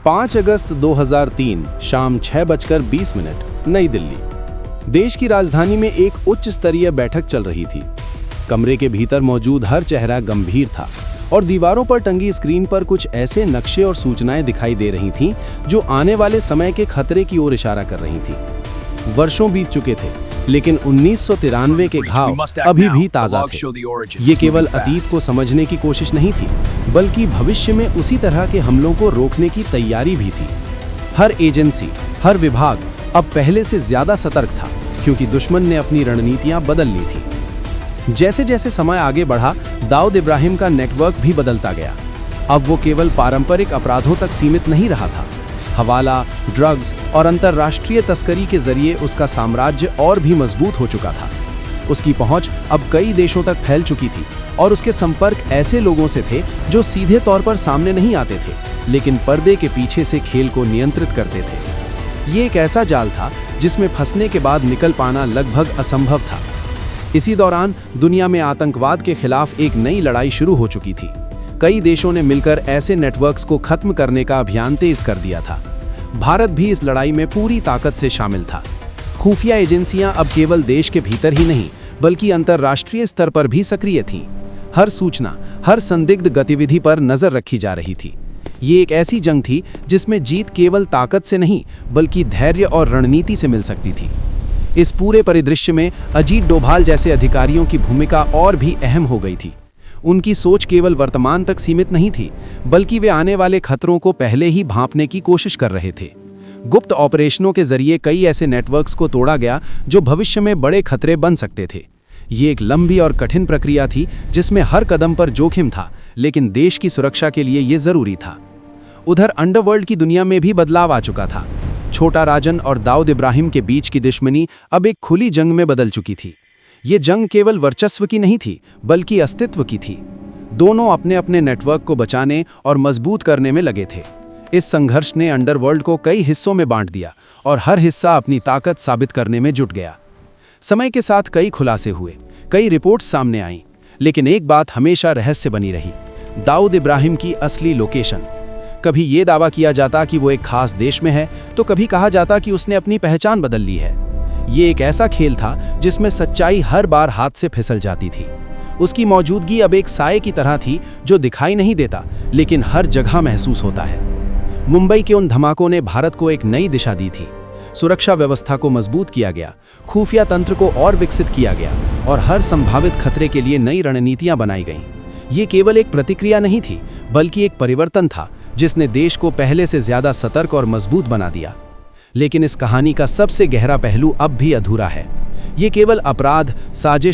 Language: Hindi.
5 अगस्त 2003 शाम 6:20 नई दिल्ली। देश की राजधानी में एक उच्च स्तरीय बैठक चल रही थी। कमरे के भीतर मौजूद हर चेहरा गंभीर था और दीवारों पर टंगी स्क्रीन पर कुछ ऐसे नक्शे और सूचनाएं दिखाई दे रही थीं जो आने वाले समय के खतरे की ओर इशारा कर रही थीं। वर्षों बीत चुके थे, लेकिन 1993 के घाव अभी भी ताज़ा थे। ये केवल अतीत को समझने की कोशिश नहीं थी, बल्कि भविष्य में उसी तरह के हमलों को रोकने की तैयारी भी थी। हर एजेंसी, हर विभाग अब पहले से ज्यादा सतर्क था, क्योंकि दुश्मन ने अपनी रणनीतियां बदल ली थी। जैसे जैसे समय आगे बढ़ा, दाऊद इब्राहिम का नेटवर्क भी बदलता गया। अब वो केवल पारंपरिक अपराधों तक सीमित नहीं रहा था। हवाला, ड्रग्स और अंतर्राष्ट्रीय तस्करी के जरिए उसका साम्राज्य और भी मजबूत हो चुका था। उसकी पहुंच अब कई देशों तक फैल चुकी थी और उसके संपर्क ऐसे लोगों से थे जो सीधे तौर पर सामने नहीं आते थे, लेकिन पर्दे के पीछे से खेल को नियंत्रित करते थे। ये एक ऐसा जाल था जिसमें फंसने के बाद निकल पाना लगभग असंभव था। इसी दौरान दुनिया में आतंकवाद के खिलाफ एक नई लड़ाई शुरू हो चुकी थी। कई देशों ने मिलकर ऐसे नेटवर्क्स को खत्म करने का अभियान तेज कर दिया था। भारत भी इस लड़ाई में पूरी ताकत से शामिल था। खुफिया एजेंसियां अब केवल देश के भीतर ही नहीं, बल्कि अंतर्राष्ट्रीय स्तर पर भी सक्रिय थीं। हर सूचना, हर संदिग्ध गतिविधि पर नजर रखी जा रही थी। ये एक ऐसी जंग थी जिसमें जीत केवल ताकत से नहीं, बल्कि धैर्य और रणनीति से मिल सकती थी। इस पूरे परिदृश्य में अजीत डोभाल जैसे अधिकारियों की भूमिका और भी अहम हो गई थी। उनकी सोच केवल वर्तमान तक सीमित नहीं थी, बल्कि वे आने वाले खतरों को पहले ही भांपने की कोशिश कर रहे थे। गुप्त ऑपरेशनों के जरिए कई ऐसे नेटवर्क्स को तोड़ा गया जो भविष्य में बड़े खतरे बन सकते थे। ये एक लंबी और कठिन प्रक्रिया थी जिसमें हर कदम पर जोखिम था, लेकिन देश की सुरक्षा के लिए ये जरूरी था। उधर अंडरवर्ल्ड की दुनिया में भी बदलाव आ चुका था। छोटा राजन और दाऊद इब्राहिम के बीच की दुश्मनी अब एक खुली जंग में बदल चुकी थी। ये जंग केवल वर्चस्व की नहीं थी, बल्कि अस्तित्व की थी। दोनों अपने अपने नेटवर्क को बचाने और मजबूत करने में लगे थे। इस संघर्ष ने अंडरवर्ल्ड को कई हिस्सों में बांट दिया और हर हिस्सा अपनी ताकत साबित करने में जुट गया। समय के साथ कई खुलासे हुए, कई रिपोर्ट्स सामने आईं, लेकिन एक बात हमेशा रहस्य बनी रही: दाऊद इब्राहिम की असली लोकेशन। कभी ये दावा किया जाता कि वो एक खास देश में है, तो कभी कहा जाता कि उसने अपनी पहचान बदल ली है। ये एक ऐसा खेल था जिसमें सच्चाई हर बार हाथ से फिसल जाती थी। उसकी मौजूदगी अब एक साए की तरह थी जो दिखाई नहीं देता, लेकिन हर जगह महसूस होता है। मुंबई के उन धमाकों ने भारत को एक नई दिशा दी थी। सुरक्षा व्यवस्था को मजबूत किया गया, खुफिया तंत्र को और विकसित किया गया और हर संभावित खतरे के लिए नई रणनीतियां बनाई गईं। ये केवल एक प्रतिक्रिया नहीं थी, बल्कि एक परिवर्तन था जिसने देश को पहले से ज्यादा सतर्क और मजबूत बना दिया। लेकिन इस कहानी का सबसे गहरा पहलू अब भी अधूरा है। ये केवल अपराध, साजिश